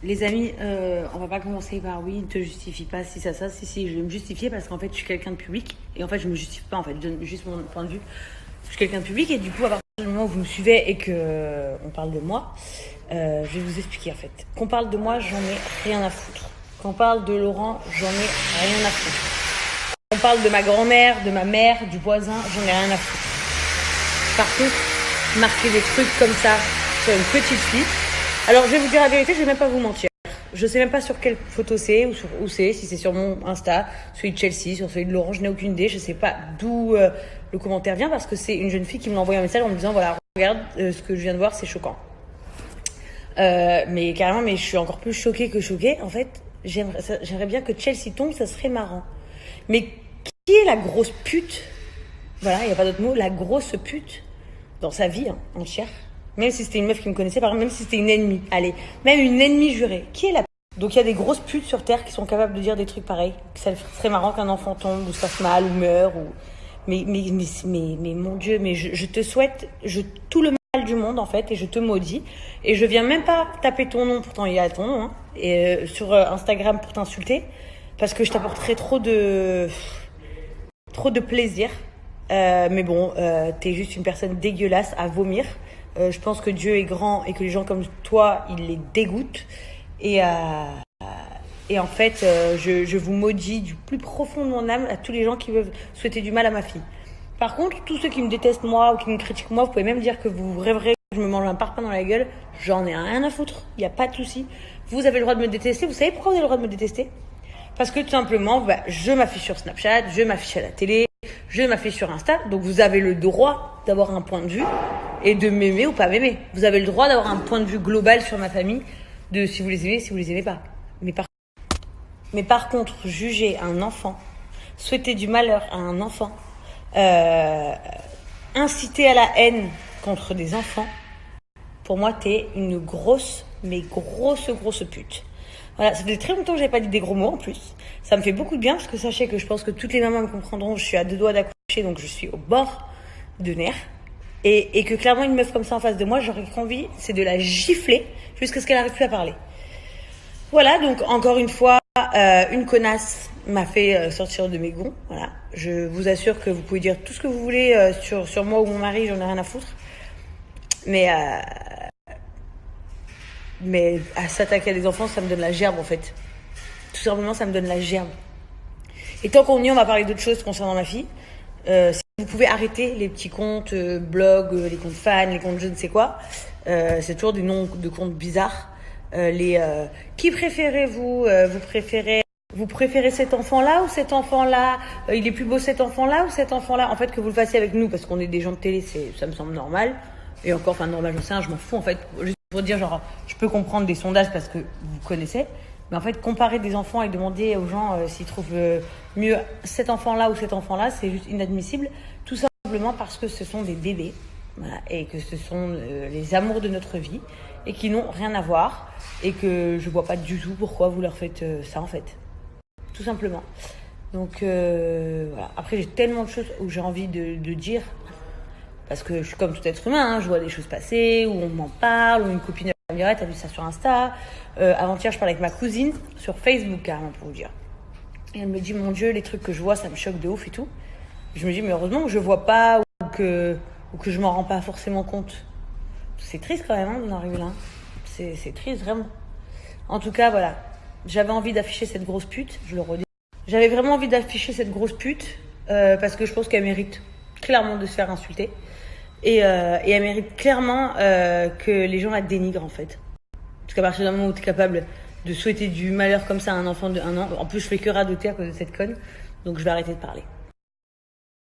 Les amis, on va pas commencer par oui, ne te justifie pas si ça. Si, je vais me justifier parce qu'en fait, je suis quelqu'un de public et en fait, je me justifie pas en fait, je donne juste mon point de vue. Je suis quelqu'un de public et du coup, à partir du moment où vous me suivez et que on parle de moi, je vais vous expliquer en fait. Qu'on parle de moi, j'en ai rien à foutre. Qu'on parle de Laurent, j'en ai rien à foutre. Qu'on parle de ma grand-mère, de ma mère, du voisin, j'en ai rien à foutre. Par contre, marquer des trucs comme ça sur une petite fille. Alors, je vais vous dire la vérité, je vais même pas vous mentir. Je sais même pas sur quelle photo c'est ou sur où c'est, si c'est sur mon Insta, celui de Chelsea, sur celui de Laurent, je n'ai aucune idée. Je sais pas d'où le commentaire vient parce que c'est une jeune fille qui me l'a envoyé un message en me disant voilà, regarde ce que je viens de voir, c'est choquant. Mais carrément, mais je suis encore plus choquée que choquée. En fait, j'aimerais bien que Chelsea tombe, ça serait marrant. Mais qui est la grosse pute? Voilà, il n'y a pas d'autre mot, la grosse pute dans sa vie entière. Même si c'était une meuf qui me connaissait, par exemple, même si c'était une ennemie. Allez, même une ennemie jurée. Qui est la pute? Donc il y a des grosses putes sur Terre qui sont capables de dire des trucs pareils. Que ça serait marrant qu'un enfant tombe ou se fasse mal ou meure. Ou... Mais mon Dieu, mais je te souhaite tout le mal du monde en fait et je te maudis. Et je viens même pas taper ton nom, pourtant il y a ton nom, et, sur Instagram pour t'insulter. Parce que je t'apporterai trop de plaisir. Mais bon, t'es juste une personne dégueulasse à vomir. Je pense que Dieu est grand et que les gens comme toi, il les dégoûtent. Et en fait, je vous maudis du plus profond de mon âme à tous les gens qui veulent souhaiter du mal à ma fille. Par contre, tous ceux qui me détestent moi ou qui me critiquent moi, vous pouvez même dire que vous rêverez que je me mange un parpaing dans la gueule. J'en ai rien à foutre. Il n'y a pas de souci. Vous avez le droit de me détester. Vous savez pourquoi vous avez le droit de me détester? Parce que tout simplement, je m'affiche sur Snapchat, je m'affiche à la télé, je m'affiche sur Insta. Donc vous avez le droit d'avoir un point de vue et de m'aimer ou pas m'aimer. Vous avez le droit d'avoir un point de vue global sur ma famille, de si vous les aimez, si vous les aimez pas. Mais par contre, juger un enfant, souhaiter du malheur à un enfant, inciter à la haine contre des enfants, pour moi, t'es une grosse pute. Voilà, ça faisait très longtemps que j'avais pas dit des gros mots en plus. Ça me fait beaucoup de bien parce que sachez que je pense que toutes les mamans me comprendront. Je suis à 2 doigts d'accoucher, donc je suis au bord de nerfs. Et que clairement, une meuf comme ça en face de moi, j'aurais qu'envie, c'est de la gifler jusqu'à ce qu'elle arrive plus à parler. Voilà, donc encore une fois, une connasse m'a fait sortir de mes gonds. Voilà, je vous assure que vous pouvez dire tout ce que vous voulez sur moi ou mon mari, j'en ai rien à foutre. Mais à s'attaquer à des enfants, ça me donne la gerbe en fait. Tout simplement, ça me donne la gerbe. Et tant qu'on y est, on va parler d'autres choses concernant ma fille. Si vous pouvez arrêter les petits comptes blogs, les comptes fans, les comptes je ne sais quoi. C'est toujours des noms de comptes bizarres. Qui préférez-vous Vous préférez cet enfant-là ou cet enfant-là Il est plus beau cet enfant-là ou cet enfant-là? En fait, que vous le fassiez avec nous parce qu'on est des gens de télé, ça me semble normal. Et encore, enfin normal, j'en sais rien, je m'en fous en fait. Juste pour dire genre, je peux comprendre des sondages parce que vous connaissez. Mais en fait, comparer des enfants et demander aux gens s'ils trouvent mieux cet enfant-là ou cet enfant-là, c'est juste inadmissible. Tout simplement parce que ce sont des bébés. Voilà, et que ce sont les amours de notre vie et qui n'ont rien à voir. Et que je vois pas du tout pourquoi vous leur faites ça en fait. Tout simplement. Donc voilà. Après, j'ai tellement de choses où j'ai envie de dire. Parce que je suis comme tout être humain, je vois des choses passer, où on m'en parle, où une copine me dit t'as vu ça sur Insta. Avant-hier, je parlais avec ma cousine sur Facebook carrément pour vous dire. Et elle me dit mon Dieu, les trucs que je vois, ça me choque de ouf et tout. Je me dis mais heureusement que je vois pas ou que je m'en rends pas forcément compte. C'est triste quand même d'en arriver là. C'est triste vraiment. En tout cas voilà, j'avais envie d'afficher cette grosse pute, je le redis. J'avais vraiment envie d'afficher cette grosse pute parce que je pense qu'elle mérite clairement de se faire insulter. Et elle mérite clairement que les gens la dénigrent en fait. Parce qu'à partir du moment où tu es capable de souhaiter du malheur comme ça à un enfant de 1 an, en plus je fais que radoter à cause de cette conne, donc je vais arrêter de parler.